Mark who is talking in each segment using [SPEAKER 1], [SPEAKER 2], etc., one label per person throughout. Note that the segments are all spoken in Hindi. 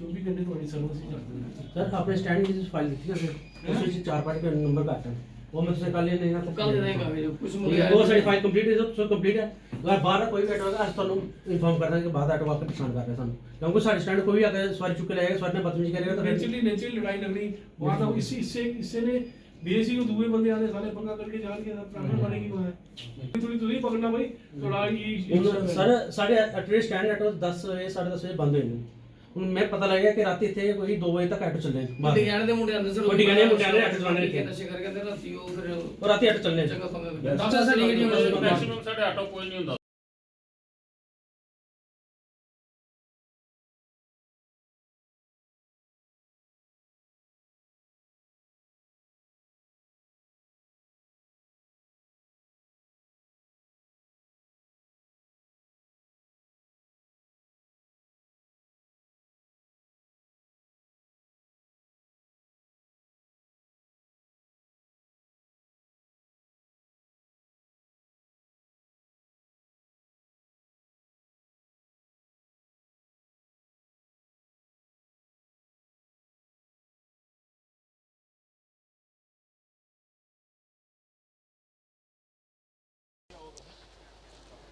[SPEAKER 1] 24 घंटे सर्विस ही चलती है
[SPEAKER 2] सर अपने स्टैंड की फाइल दी थी ना सर उसमें 4-5 का नंबर का आइटम वो मैं तुझे कल लेना
[SPEAKER 1] कल दे देंगे कुछ
[SPEAKER 2] वो सारी फाइल कंप्लीट है सब कंप्लीट है अगर बाहर कोई भी ऑटो होगा आज ਤੁਹਾਨੂੰ ਇਨਫੋਰਮ ਕਰ ਦਾਂਗੇ ਬਾਅਦ ਆਟੋ ਵਾਪਸ ਪਛਾਣ ਕਰ ਰਿਹਾ ਸਾਨੂੰ ਕਿਉਂਕਿ ਸਾਡੇ ਸਟੈਂਡ ਕੋਈ ਵੀ ਅगर ਸਵਾਰੀ ਚੁੱਕ ਕੇ ਲੈ ਜਾਏਗਾ ਸਵਾਰੀ ਨੇ ਬਦਤਮੀਜ਼ੀ करेगा तो
[SPEAKER 1] नेचुरली लड़ाई लगनी वहां तो इससे ने बेसी को दूसरे बंदे आने साले पंगा करके जान के प्रॉब्लम बनेगी वहां थोड़ी तो नहीं पकड़ना भाई थोड़ा ये
[SPEAKER 2] सर साढ़े एटलीस्ट स्टैंड ऑटो 10 बजे 10:30 बजे बंद होएंगे ਹੁਣ ਮੈਂ ਪਤਾ ਲੱਗਿਆ ਕਿ ਰਾਤੀ ਇੱਥੇ ਕੋਈ 2 ਵਜੇ ਤੱਕ ਆਟੋ ਚੱਲੇ
[SPEAKER 1] ਡਿਗਾਣੇ ਦੇ ਮੁੰਡੇ ਆਂਦੇ ਸਰ
[SPEAKER 2] ਡਿਗਾਣੇ ਆਟੋ ਚਲਾਣੇ ਨੇ
[SPEAKER 1] ਨਸ਼ੇ ਕਰਕੇ ਤੇ ਰਾਤੀ ਉਹ ਫਿਰ
[SPEAKER 2] ਉਹ ਰਾਤੀ ਆਟੋ ਚੱਲਨੇ
[SPEAKER 1] ਚੰਗਾ ਪੰਗਾ 10 ਸਾਲ ਨਹੀਂ
[SPEAKER 3] ਮੈਕਸਿਮਮ ਸਾਡੇ ਆਟੋ ਕੋਈ ਨਹੀਂ ਹੁੰਦਾ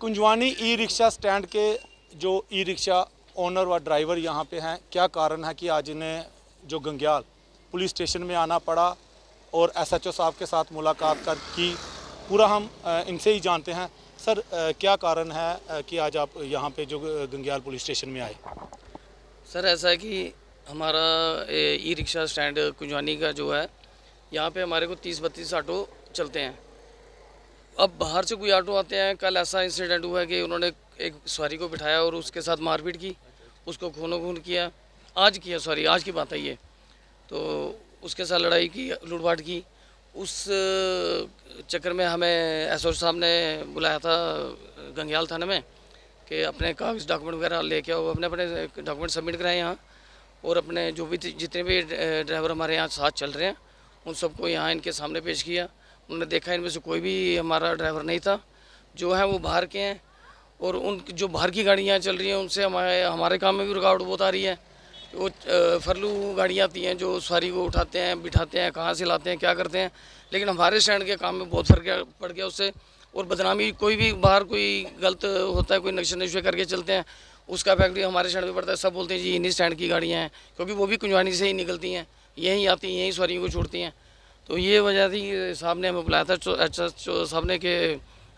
[SPEAKER 3] कुंजवानी ई रिक्शा स्टैंड के जो ई रिक्शा ओनर व ड्राइवर यहाँ पे हैं, क्या कारण है कि आज इन्हें जो गंग्याल पुलिस स्टेशन में आना पड़ा और एसएचओ साहब के साथ मुलाकात की, पूरा हम इनसे ही जानते हैं। सर क्या कारण है कि आज आप यहाँ पे जो गंग्याल पुलिस स्टेशन में आए?
[SPEAKER 4] सर ऐसा है कि हमारा ई रिक्शा स्टैंड कुंजवानी का जो है, यहाँ पे हमारे को 30-32 ऑटो चलते हैं। अब बाहर से कोई ऑटो आते हैं। कल ऐसा इंसिडेंट हुआ कि उन्होंने एक सवारी को बिठाया और उसके साथ मारपीट की, उसको खून किया। आज की बात है ये। तो उसके साथ लड़ाई की, लूटपाट की। उस चक्कर में हमें एसओ साहब ने बुलाया था गंग्याल थाने में कि अपने कागज़ डॉक्यूमेंट वगैरह लेके आओ, अपने अपने डॉक्यूमेंट सबमिट कराएं यहाँ, और अपने जो भी जितने भी ड्राइवर हमारे यहाँ साथ चल रहे हैं उन सबको यहाँ इनके सामने पेश किया। उन्होंने देखा इनमें से कोई भी हमारा ड्राइवर नहीं था, जो है वो बाहर के हैं, और उन जो बाहर की गाड़ियाँ चल रही हैं उनसे हमारे काम में भी रुकावट बहुत आ रही है। वो फरलू गाड़ियाँ आती हैं जो सवारी को उठाते हैं, बिठाते हैं, कहाँ से लाते हैं, क्या करते हैं, लेकिन हमारे स्टैंड के काम में बहुत फर्क पड़ गया उससे। और बदनामी, कोई भी बाहर कोई गलत होता है, कोई नक्शे नुशे करके चलते हैं, उसका इफेक्ट भी हमारे स्टैंड पर पड़ता है। सब बोलते हैं जी इन्हीं स्टैंड की गाड़ियाँ हैं, क्योंकि वो भी कुंजवानी से ही निकलती हैं, यहीं आती हैं, यहीं सवारियों को छोड़ती हैं। तो ये वजह थी, साहब ने हमें बुलाया था एसएचओ साहब ने कि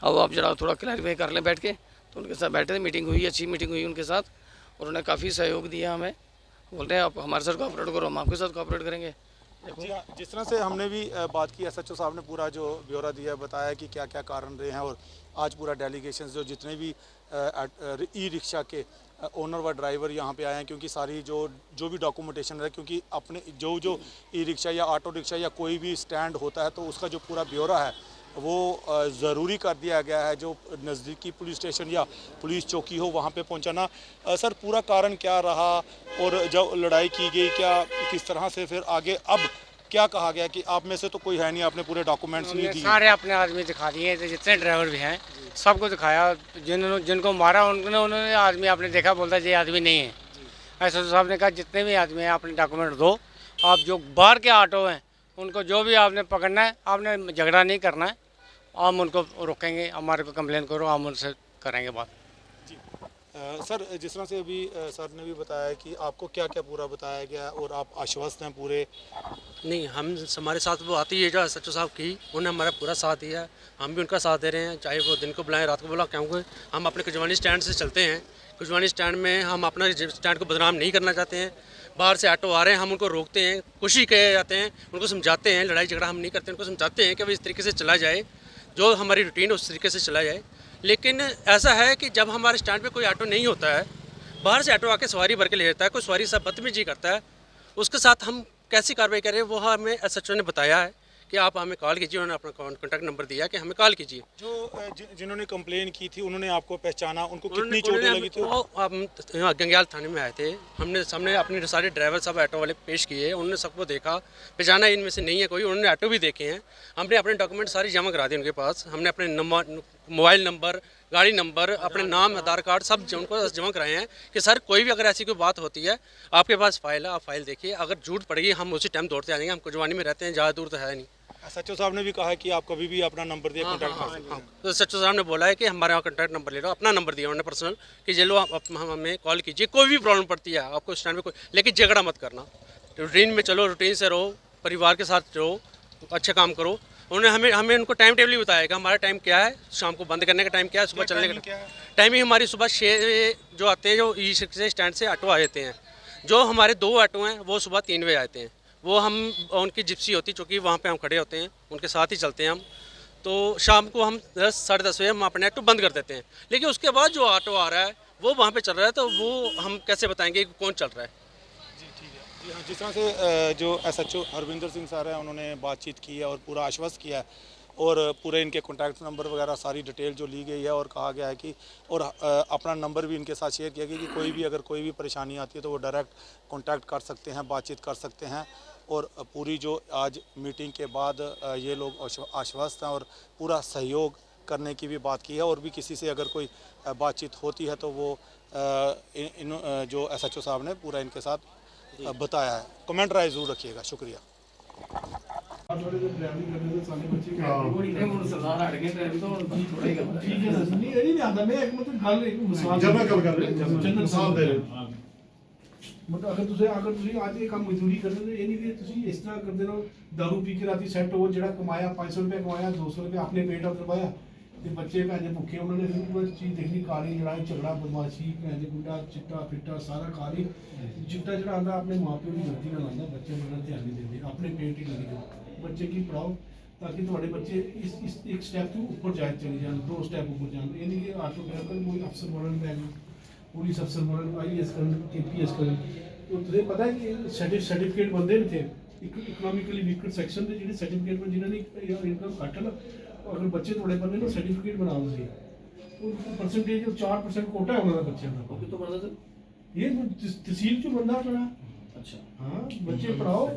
[SPEAKER 4] अब आप जरा थोड़ा क्लैरिफाई कर लें बैठ के। तो उनके साथ बैठे थे, मीटिंग हुई, अच्छी मीटिंग हुई उनके साथ, और उन्होंने काफ़ी सहयोग दिया हमें। बोल रहे हैं आप हमारे साथ कोऑपरेट करो, हम आपके साथ कोऑपरेट करेंगे।
[SPEAKER 3] जी हाँ, जिस तरह से हमने भी बात की, एसएचओ साहब ने पूरा जो ब्यौरा दिया, बताया कि क्या क्या कारण रहे हैं, और आज पूरा डेलीगेशन जो जितने भी ई रिक्शा के ओनर व ड्राइवर यहाँ पे आए हैं, क्योंकि सारी जो भी डॉक्यूमेंटेशन है, क्योंकि अपने जो ई रिक्शा या ऑटो रिक्शा या कोई भी स्टैंड होता है तो उसका जो पूरा ब्यौरा है वो ज़रूरी कर दिया गया है। जो नज़दीकी पुलिस स्टेशन या पुलिस चौकी हो वहाँ पे पहुँचाना। सर पूरा कारण क्या रहा, और जब लड़ाई की गई क्या, किस तरह से फिर आगे अब क्या कहा गया कि आप में से तो कोई है नहीं, आपने पूरे डॉक्यूमेंट्स नहीं दिए?
[SPEAKER 5] सारे अपने आदमी दिखा दिए, जितने ड्राइवर भी हैं सबको दिखाया। जिनको मारा उन्होंने आदमी आपने देखा, बोलता ये आदमी नहीं है। एसएसओ साहब ने कहा जितने भी आदमी हैं अपने डॉक्यूमेंट दो। आप जो बाहर के ऑटो हैं उनको जो भी आपने पकड़ना है, आपने झगड़ा नहीं करना है, हम उनको रोकेंगे, हमारे को कंप्लेन करो, हम उनसे करेंगे बात।
[SPEAKER 3] जी सर, जिस तरह से अभी सर ने भी बताया कि आपको क्या क्या पूरा बताया गया और आप आश्वस्त हैं पूरे?
[SPEAKER 2] नहीं, हम हमारे साथ वो आती है जो एसएचओ साहब की, उन्होंने हमारा पूरा साथ दिया, हम भी उनका साथ दे रहे हैं, चाहे वो दिन को बुलाएं रात को बुलाएं, क्योंकि हम अपने कुंजवानी स्टैंड से चलते हैं। कुंजवानी स्टैंड में हम अपना स्टैंड को बदनाम नहीं करना चाहते हैं। बाहर से ऑटो आ रहे हैं, हम उनको रोकते हैं, कोशिश किए जाते हैं, उनको समझाते हैं, लड़ाई झगड़ा हम नहीं करते, उनको समझाते हैं कि भाई इस तरीके से चला जाए, जो हमारी रूटीन है उस तरीके से चला जाए। लेकिन ऐसा है कि जब हमारे स्टैंड पे कोई ऑटो नहीं होता है, बाहर से ऑटो आके सवारी भर के ले जाता है, कोई सवारी सब बदतमीजी करता है, उसके साथ हम कैसी कार्रवाई करें वो हमें एसएचओ ने बताया है कि आप हमें कॉल कीजिए। उन्होंने अपना कॉन्टैक्ट नंबर दिया कि हमें कॉल कीजिए।
[SPEAKER 3] जो जिन्होंने कंप्लेन की थी उन्होंने आपको पहचाना, उनको कितनी चोटें लगी थी?
[SPEAKER 2] वो हम गंग्याल थाने में आए थे, हमने सामने अपने सारे ड्राइवर सब ऑटो वाले पेश किए, उन्होंने सबको देखा, पहचाना इनमें से नहीं है कोई, उन्होंने ऑटो भी देखे हैं। हमने अपने डॉक्यूमेंट सारी जमा करा दी उनके पास, हमने अपने नंबर मोबाइल नंबर, गाड़ी नंबर, अपने नाम, आधार कार्ड सब उनको जमा कराए हैं कि सर कोई भी अगर ऐसी कोई बात होती है, आपके पास फाइल है, आप फाइल देखिए, अगर झूठ पड़ेगी हम उसी टाइम दौड़ते आ जाएंगे। हम कुंजवानी में रहते हैं, ज़्यादा दूर तो है नहीं।
[SPEAKER 3] SHO साहब ने भी कहा है कि आप कभी भी अपना नंबर दिए कॉन्टैक्ट कर सकते हैं।
[SPEAKER 2] तो सचिव साहब ने बोला है कि हमारे यहाँ कॉन्टैक्ट नंबर ले लो, अपना नंबर दिया उन्होंने पर्सनल कि ये लो आप हमें कॉल कीजिए, कोई भी प्रॉब्लम पड़ती है आपको स्टैंड में कोई, लेकिन झगड़ा मत करना, रूटीन में चलो, रूटीन से रहो, परिवार के साथ रहो, अच्छे काम करो। उन्होंने हमें उनको टाइम टेबल ही बताया कि हमारा टाइम क्या है, शाम को बंद करने का टाइम क्या है, सुबह चलने का टाइमिंग हमारी सुबह 6 जो आते हैं, जो ई रिक्शा स्टैंड से ऑटो आ जाते हैं, जो हमारे 2 ऑटो हैं वो सुबह 3 बजे आते हैं, वो हम उनकी जिप्सी होती चूँकि वहाँ पे हम खड़े होते हैं, उनके साथ ही चलते हैं हम। तो शाम को हम 10 साढ़े 10 बजे हम अपने ऑटो बंद कर देते हैं, लेकिन उसके बाद जो ऑटो आ रहा है वो वहाँ पे चल रहा है, तो वो हम कैसे बताएंगे कि कौन चल रहा है।
[SPEAKER 3] जी हाँ, जिस तरह से जो SHO हरविंदर सिंह सर हैं उन्होंने बातचीत की है और पूरा आश्वस्त किया है और पूरे इनके कॉन्टैक्ट नंबर वगैरह सारी डिटेल जो ली गई है और कहा गया है कि और अपना नंबर भी इनके साथ शेयर किया गया कि कोई भी अगर कोई भी परेशानी आती है तो वो डायरेक्ट कॉन्टैक्ट कर सकते हैं, बातचीत कर सकते हैं। और पूरी जो आज मीटिंग के बाद ये लोग आश्वस्त हैं और पूरा सहयोग करने की भी बात की है और भी किसी से अगर कोई बातचीत होती है तो वो जो SHO साहब ने पूरा इनके साथ बताया है। कमेंट राय ज़रूर रखिएगा। शुक्रिया।
[SPEAKER 1] थोड़े जो ड्राइविंग करने से साले बच्चे क्या
[SPEAKER 4] इतने मुझे सरदार हट गए ड्राइविंग तो थोड़ा ही करना
[SPEAKER 1] ठीक है ना, नहीं ये नहीं आता, मैं एक मतलब गल एक मिसाल
[SPEAKER 6] जब मैं गल कर रहा मिसाल दे रहा
[SPEAKER 1] मतलब अगर ਤੁਸੀਂ ਅੱਜ ਇਹ ਕੰਮ ਮਜ਼ਦੂਰੀ ਕਰਦੇ ਹੋ, ਇਹ ਨਹੀਂ ਕਿ ਤੁਸੀਂ ਇਸ ਤਰ੍ਹਾਂ ਕਰਦੇ ਰਹੋ, दारू ਪੀ ਕੇ ਰਾਤੀ ਸੈੱਟ ਹੋ, ਜਿਹੜਾ ਕਮਾਇਆ 500 ਰੁਪਏ ਕਮਾਇਆ, 200 ਰੁਪਏ ਆਪਣੇ ਪੇਟ ਅੰਦਰ ਪਾਇਆ ਤੇ ਬੱਚੇ ਭੈਣੇ ਭੁੱਖੇ, ਉਹਨਾਂ ਨੇ ਫਿਰ ਕੋਈ ਚੀਜ਼ ਦੇਖਣੀ, ਕਾਲੀ ਲੜਾਈ ਝਗੜਾ ਬਦਮਾਸ਼ੀ, ਭੈਣੇ ਗੁੰਡਾ ਚਿੱਟਾ ਫਿੱਟਾ ਸਾਰਾ ਕਾਲੀ ਚਿੱਟਾ ਜਿਹੜਾ ਆਉਂਦਾ ਆਪਣੇ ਮਾਪਿਓ ਦੀ ਗਲਤੀ ਨਾਲ ਆਉਂਦਾ, ਬੱਚੇ ਬੜਾ ਧਿਆਨ ਨਹੀਂ ਦਿੰਦੇ, ਆਪਣੇ ਪੇਟ ਹੀ ਲੱਗੀ ਜਾਂਦੇ। ਬੱਚੇ ਕੀ ਪੜਾਓ ਤਾਂ ਕਿ ਤੁਹਾਡੇ ਬੱਚੇ ਇਸ ਇੱਕ ਸਟੈਪ ਤੋਂ ਉੱਪਰ ਜਾਏ, ਚਲੇ ਜਾਣ, 2 ਸਟੈਪ ਉੱਪਰ ਜਾਣ। ਇਹ ਨਹੀਂ ਕਿ ਆਟੋ ਡਰਾਈਵਰ ਕੋਈ ਅਫਸਰ ਬਣਨ ਪੈ ਗਏ, पुलिस अफसर बनन, IAS करन, KPS करन। तो तुझे पता है कि सर्टिफिकेट बनते थे इकोनॉमिकली वीकर सैक्शन के जो सर्टिफिकेट पर जिन्होंने इनकम घट है ना, अगर बच्चे थोड़े बनने ना सर्टिफिकेट बनाओ सी परसेंटेज 4% कोटा है उन्होंने बच्चे का।
[SPEAKER 4] ओके तो पढ़ा सर
[SPEAKER 1] ये तहसील चो बंदा पढ़ा।
[SPEAKER 4] अच्छा
[SPEAKER 1] हाँ बच्चे पढ़ाओ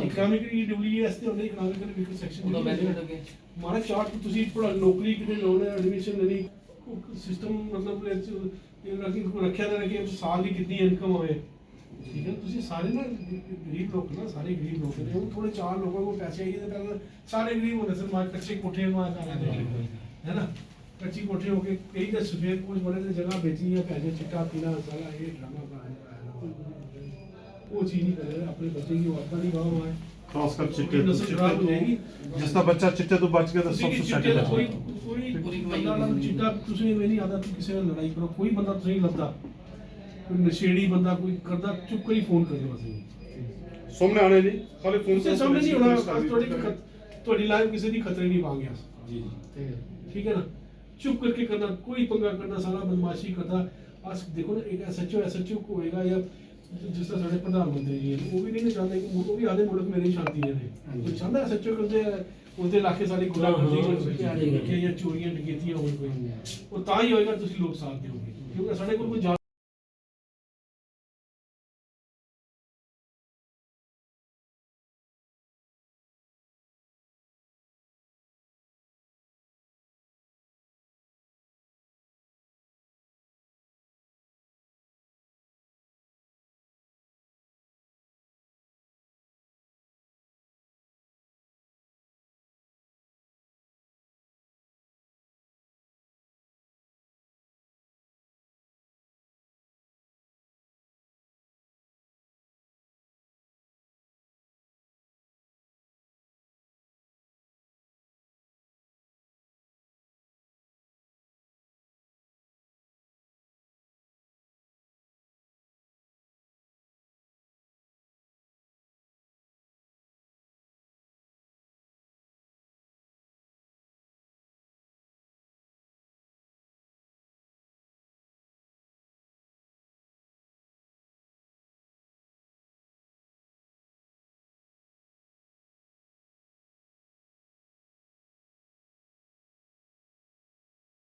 [SPEAKER 1] इकोनॉमिकली EWS ते होंदे इकोनॉमिकली वीकर सैक्शन
[SPEAKER 4] ਉਹਦਾ ਬੈਨੀਫਿਟ ਅੱਗੇ
[SPEAKER 1] मारा चार्ट तुसी पढ़ा नौकरी किते लोने एडमिशन लेनी सिस्टम मतलब ये रखा था कि साल की कितनी इनकम होए। ठीक है, तुसी सारे ना गरीब लोग ना, सारे गरीब लोग हैं, थोड़े 4 लोगों को पैसे आई तो सारे गरीब होने से मार कच्चे कोठे मार है ना, कच्ची कोठे होके कई का सफेद कुछ बड़े से जगह बेची है, पैसे चिट्टा पीना सारा ये ड्रामा वो चीज नहीं करे, अपने बच्चे की वापस नहीं गाँव है
[SPEAKER 6] खासकर चिट्टे
[SPEAKER 1] नस्ल खराब हो जाएगी।
[SPEAKER 6] जिसका बच्चा चिट्टे तो बच गया तो सब सोसाइटी में
[SPEAKER 1] कोई बंदा ना चिट्टा तुझे में नहीं आता, तू किसी ने लड़ाई करो, कोई बंदा तुझे नहीं लगता, कोई नशेड़ी बंदा कोई करदा चुप कर ही फोन कर दे बस,
[SPEAKER 6] सामने आने नहीं खाली फोन
[SPEAKER 1] उससे सामने नहीं होना, थोड़ी लाइफ किसी दी खतरे नहीं पा गया जी। ठीक है ना, चुप करके करना, कोई पंगा करना, सारा बदमाशी करना। आज देखो ना एक SHO को होएगा या जिस तरह साढ़े प्रधानमंत्री जी वो भी नहीं चाहते कि वो भी आधे मुल्क में नहीं शांति है, कोई चाहता SHO करते ਉਹਦੇ ਇਲਾਕੇ ਸਾਰੀ ਗੁੰਡਾਗਰਦੀ ਜਾਂ ਚੋਰੀਆਂ ਡਕੈਤੀਆਂ ਹੋਣ ਕੋਈ ਉਹ ਤਾਂ ਹੀ ਹੋਏਗਾ ਤੁਸੀਂ ਲੋਕ ਸਾਥ ਦਿਓਗੇ, ਕਿਉਂਕਿ ਸਾਡੇ ਕੋਲ ਕੋਈ